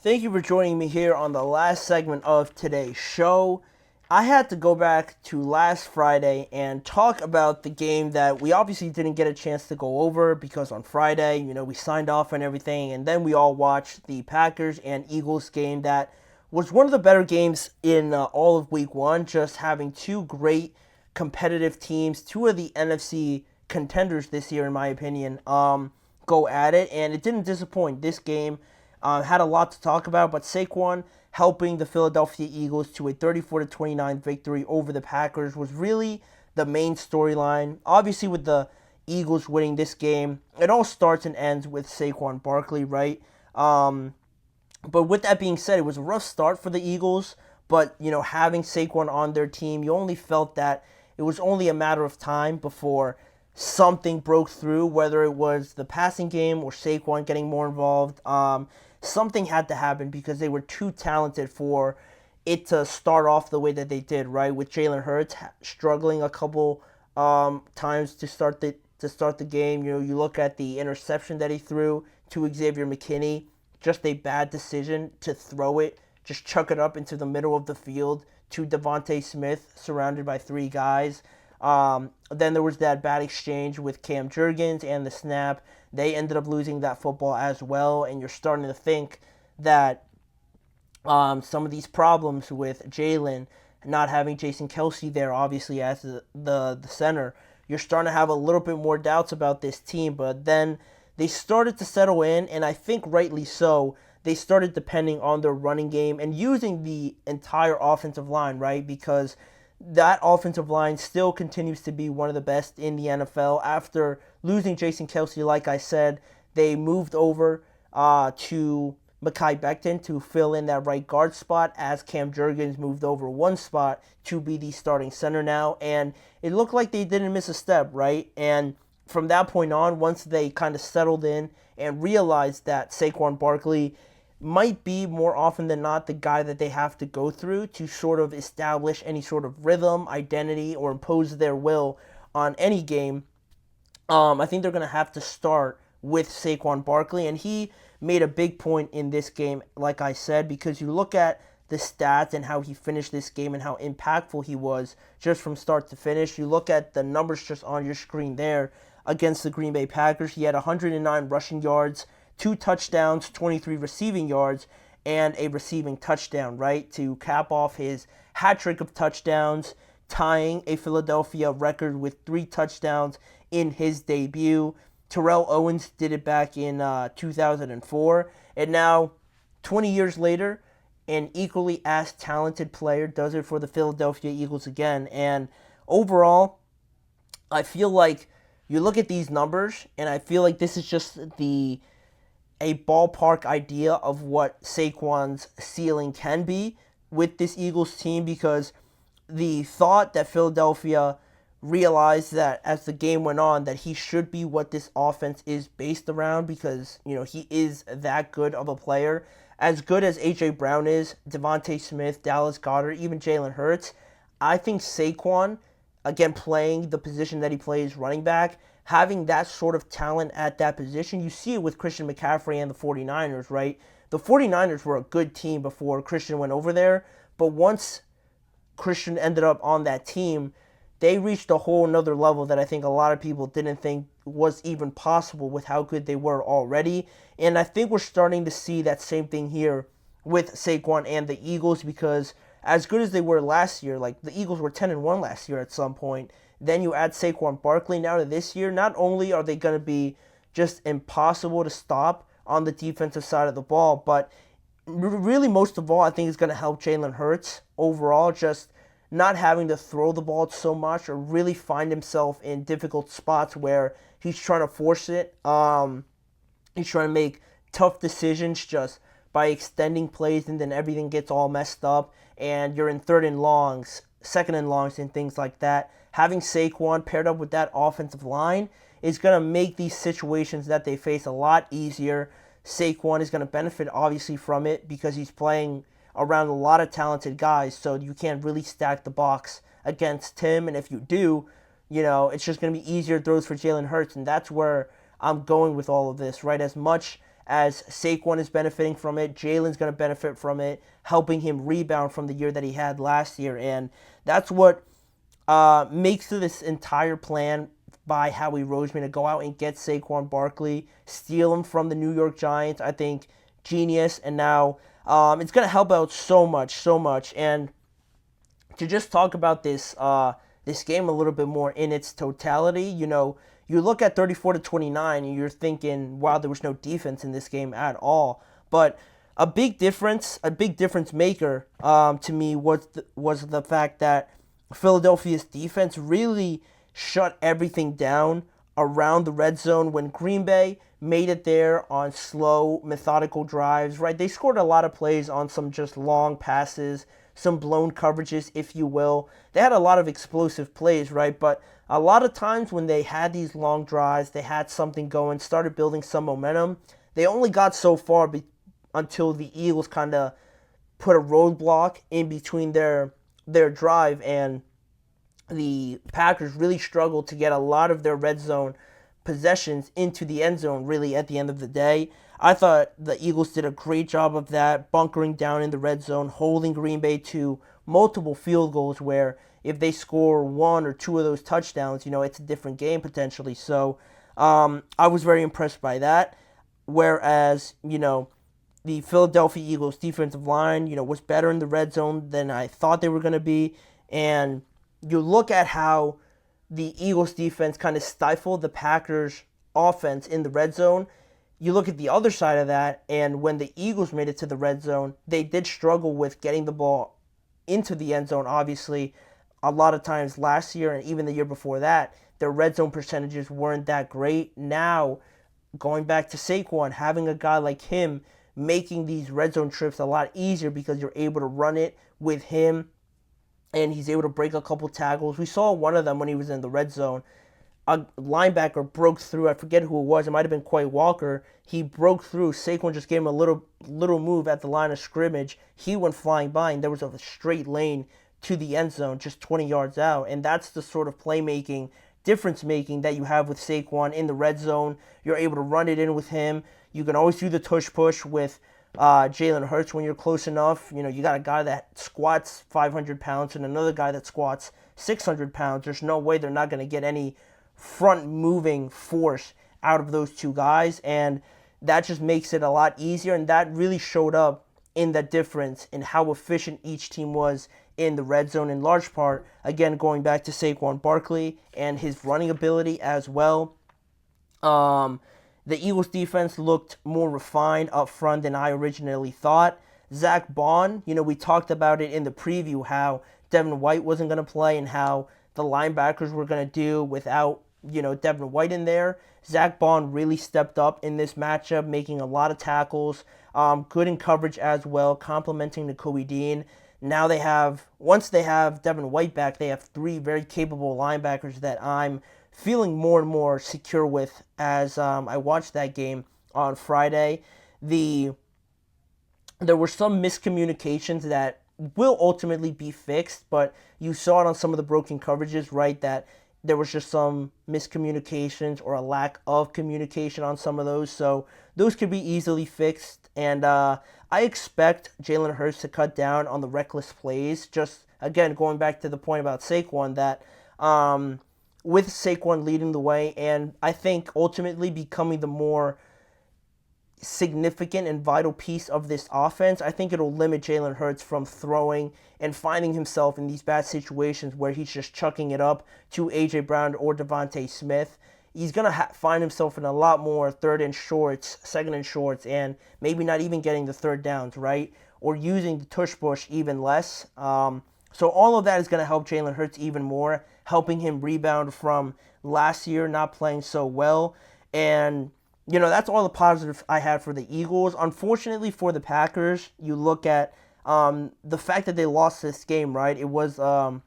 Thank you for joining me here on the last segment of today's show. I had to go back to last Friday and talk about the game that we obviously didn't get a chance to go over because on Friday, we signed off and everything, and then we all watched the Packers and Eagles game that was one of the better games in all of week one, just having two great competitive teams, two of the NFC contenders this year, in my opinion, go at it, and it didn't disappoint. This game had a lot to talk about, but Saquon helping the Philadelphia Eagles to a 34-29 victory over the Packers was really the main storyline. Obviously, with the Eagles winning this game, it all starts and ends with Saquon Barkley, right? But with that being said, it was a rough start for the Eagles, but having Saquon on their team, you only felt that it was only a matter of time before something broke through, whether it was the passing game or Saquon getting more involved. Something had to happen because they were too talented for it to start off the way that they did, right? With Jalen Hurts struggling a couple times to start the game. You look at the interception that he threw to Xavier McKinney, just a bad decision to throw it, just chuck it up into the middle of the field to Devontae Smith, surrounded by three guys. Then there was that bad exchange with Cam Jurgens and the snap. They ended up losing that football as well, and you're starting to think that some of these problems with Jalen not having Jason Kelce there, obviously as the center, you're starting to have a little bit more doubts about this team. But then they started to settle in, and I think rightly so. They started depending on their running game and using the entire offensive line, right? Because that offensive line still continues to be one of the best in the NFL. After losing Jason Kelce, like I said, they moved over to Mekhi Becton to fill in that right guard spot as Cam Jurgens moved over one spot to be the starting center now. And it looked like they didn't miss a step, right? And from that point on, once they kind of settled in and realized that Saquon Barkley might be more often than not the guy that they have to go through to sort of establish any sort of rhythm, identity, or impose their will on any game, I think they're going to have to start with Saquon Barkley. And he made a big point in this game, like I said, because you look at the stats and how he finished this game and how impactful he was just from start to finish. You look at the numbers just on your screen there against the Green Bay Packers. He had 109 rushing yards, 2 touchdowns, 23 receiving yards, and a receiving touchdown, right? To cap off his hat trick of touchdowns, tying a Philadelphia record with 3 touchdowns in his debut. Terrell Owens did it back in 2004. And now, 20 years later, an equally as talented player does it for the Philadelphia Eagles again. And overall, I feel like you look at these numbers, and I feel like this is just a ballpark idea of what Saquon's ceiling can be with this Eagles team, because the thought that Philadelphia realized that as the game went on that he should be what this offense is based around, because he is that good of a player. As good as A.J. Brown is, Devontae Smith, Dallas Goedert, even Jalen Hurts, I think Saquon, again playing the position that he plays, running back, having that sort of talent at that position, you see it with Christian McCaffrey and the 49ers, right? The 49ers were a good team before Christian went over there, but once Christian ended up on that team, they reached a whole nother level that I think a lot of people didn't think was even possible with how good they were already. And I think we're starting to see that same thing here with Saquon and the Eagles, because as good as they were last year, like the Eagles were 10-1 last year at some point, then you add Saquon Barkley now to this year, not only are they going to be just impossible to stop on the defensive side of the ball, but really most of all, I think it's going to help Jalen Hurts overall, just not having to throw the ball so much or really find himself in difficult spots where he's trying to force it. He's trying to make tough decisions just by extending plays, and then everything gets all messed up and you're in third and longs, second and longs, and things like that. Having Saquon paired up with that offensive line is going to make these situations that they face a lot easier. Saquon is going to benefit obviously from it because he's playing around a lot of talented guys, so you can't really stack the box against him. And if you do, it's just going to be easier throws for Jalen Hurts, and that's where I'm going with all of this, right? As much as Saquon is benefiting from it. Jalen's going to benefit from it, helping him rebound from the year that he had last year. And that's what makes this entire plan by Howie Roseman to go out and get Saquon Barkley, steal him from the New York Giants. I think genius. And now it's going to help out so much. And to just talk about this game a little bit more in its totality, you look at 34-29 and you're thinking, wow, there was no defense in this game at all. But a big difference maker to me was the fact that Philadelphia's defense really shut everything down around the red zone when Green Bay made it there on slow, methodical drives, right? They scored a lot of plays on some just long passes, some blown coverages, if you will. They had a lot of explosive plays, right? But a lot of times when they had these long drives, they had something going, started building some momentum. They only got so far until the Eagles kind of put a roadblock in between their drive, and the Packers really struggled to get a lot of their red zone possessions into the end zone, really, at the end of the day. I thought the Eagles did a great job of that, bunkering down in the red zone, holding Green Bay to multiple field goals where if they score one or two of those touchdowns, it's a different game potentially. So I was very impressed by that. Whereas, the Philadelphia Eagles defensive line, was better in the red zone than I thought they were going to be. And you look at how the Eagles defense kind of stifled the Packers offense in the red zone. You look at the other side of that, and when the Eagles made it to the red zone, they did struggle with getting the ball into the end zone. Obviously, a lot of times last year and even the year before that, their red zone percentages weren't that great. Now, going back to Saquon, having a guy like him making these red zone trips a lot easier because you're able to run it with him, and he's able to break a couple tackles. We saw one of them when he was in the red zone. A linebacker broke through. I forget who it was. It might have been Quay Walker. He broke through. Saquon just gave him a little move at the line of scrimmage. He went flying by, and there was a straight lane to the end zone just 20 yards out. And that's the sort of playmaking, difference-making that you have with Saquon in the red zone. You're able to run it in with him. You can always do the tush-push with Jalen Hurts when you're close enough. You got a guy that squats 500 pounds and another guy that squats 600 pounds. There's no way they're not going to get any front moving force out of those two guys, and that just makes it a lot easier, and that really showed up in the difference in how efficient each team was in the red zone, in large part, again, going back to Saquon Barkley and his running ability as well. The Eagles defense looked more refined up front than I originally thought. Zach Bond, we talked about it in the preview, how Devin White wasn't going to play and how the linebackers were going to do without Devin White in there. Zach Bond really stepped up in this matchup, making a lot of tackles, good in coverage as well, complimenting Nakobe Dean. Now once they have Devin White back, they have three very capable linebackers that I'm feeling more and more secure with as I watched that game on Friday. There were some miscommunications that will ultimately be fixed, but you saw it on some of the broken coverages, right, that there was just some miscommunications or a lack of communication on some of those. So those could be easily fixed. And I expect Jalen Hurts to cut down on the reckless plays. Just, again, going back to the point about Saquon, that with Saquon leading the way and I think ultimately becoming the more significant and vital piece of this offense, I think it'll limit Jalen Hurts from throwing and finding himself in these bad situations where he's just chucking it up to A.J. Brown or Devontae Smith. He's going to find himself in a lot more third and shorts, second and shorts, and maybe not even getting the third downs, right? Or using the tush push even less. So all of that is going to help Jalen Hurts even more, helping him rebound from last year not playing so well. And that's all the positives I had for the Eagles. Unfortunately for the Packers, you look at the fact that they lost this game, right? It was a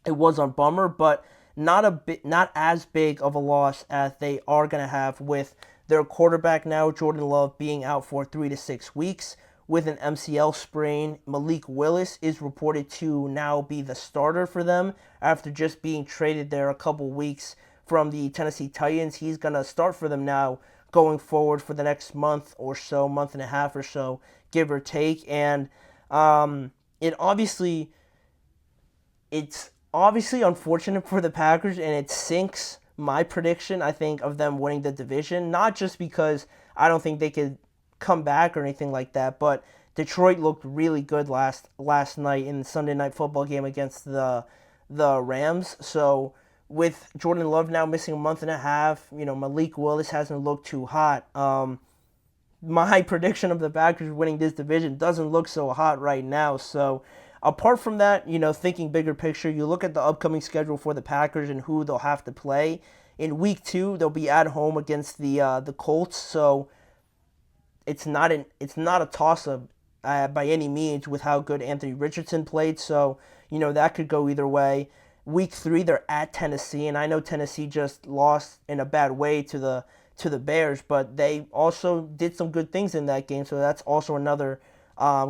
bummer, but not as big of a loss as they are going to have with their quarterback now, Jordan Love, being out for 3 to 6 weeks with an MCL sprain. Malik Willis is reported to now be the starter for them after just being traded there a couple weeks from the Tennessee Titans. He's going to start for them now going forward for the next month or so, month and a half or so, give or take. And it's obviously unfortunate for the Packers, and it sinks my prediction, I think, of them winning the division. Not just because I don't think they could come back or anything like that, but Detroit looked really good last night in the Sunday Night Football game against the Rams. So with Jordan Love now missing a month and a half, Malik Willis hasn't looked too hot. My prediction of the Packers winning this division doesn't look so hot right now. So apart from that, thinking bigger picture, you look at the upcoming schedule for the Packers and who they'll have to play. In week 2, they'll be at home against the Colts. So it's not a toss-up by any means with how good Anthony Richardson played. So, that could go either way. Week 3, they're at Tennessee, and I know Tennessee just lost in a bad way to the Bears, but they also did some good things in that game, so that's also another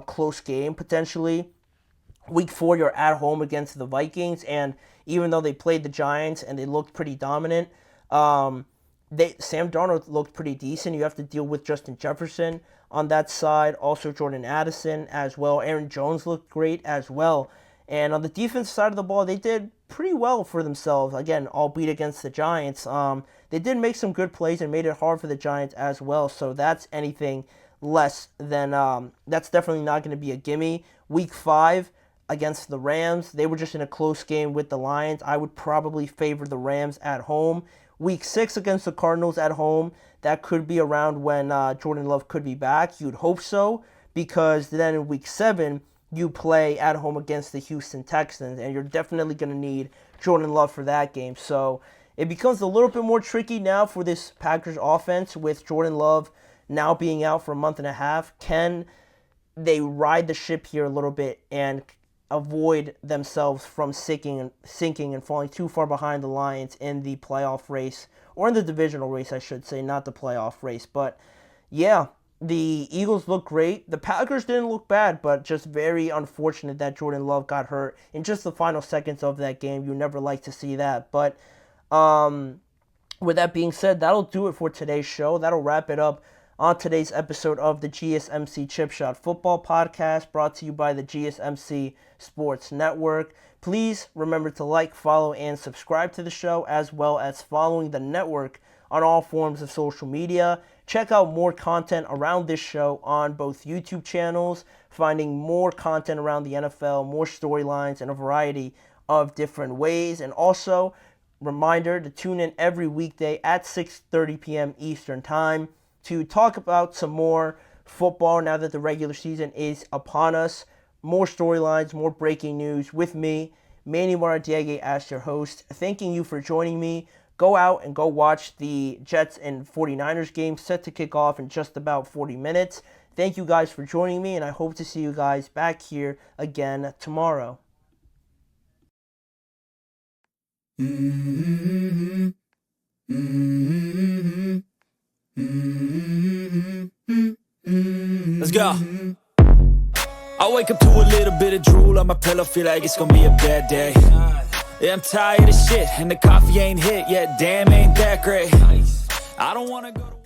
close game potentially. Week 4, you're at home against the Vikings, and even though they played the Giants and they looked pretty dominant, Sam Darnold looked pretty decent. You have to deal with Justin Jefferson on that side, also Jordan Addison as well. Aaron Jones looked great as well. And on the defense side of the ball, they did pretty well for themselves. Again, albeit against the Giants. They did make some good plays and made it hard for the Giants as well. So that's anything less than, that's definitely not going to be a gimme. Week 5 against the Rams, they were just in a close game with the Lions. I would probably favor the Rams at home. Week 6 against the Cardinals at home, that could be around when Jordan Love could be back. You'd hope so, because then in Week 7, you play at home against the Houston Texans, and you're definitely going to need Jordan Love for that game. So it becomes a little bit more tricky now for this Packers offense with Jordan Love now being out for a month and a half. Can they ride the ship here a little bit and avoid themselves from sinking and falling too far behind the Lions in the playoff race, or in the divisional race, I should say, not the playoff race? But yeah, the Eagles look great. The Packers didn't look bad, but just very unfortunate that Jordan Love got hurt in just the final seconds of that game. You never like to see that. But with that being said, that'll do it for today's show. That'll wrap it up on today's episode of the GSMC Chip Shot Football Podcast, brought to you by the GSMC Sports Network. Please remember to like, follow, and subscribe to the show, as well as following the network on all forms of social media. Check out more content around this show on both YouTube channels, finding more content around the NFL, more storylines in a variety of different ways. And also, reminder to tune in every weekday at 6:30 p.m. Eastern Time to talk about some more football now that the regular season is upon us. More storylines, more breaking news with me, Manny Maradiaga, as your host. Thanking you for joining me. Go out and go watch the Jets and 49ers game set to kick off in just about 40 minutes. Thank you guys for joining me, and I hope to see you guys back here again tomorrow. Let's go. I wake up to a little bit of drool on my pillow, feel like it's gonna be a bad day. Yeah, I'm tired of shit, and the coffee ain't hit yet, damn, ain't that great. I don't wanna go to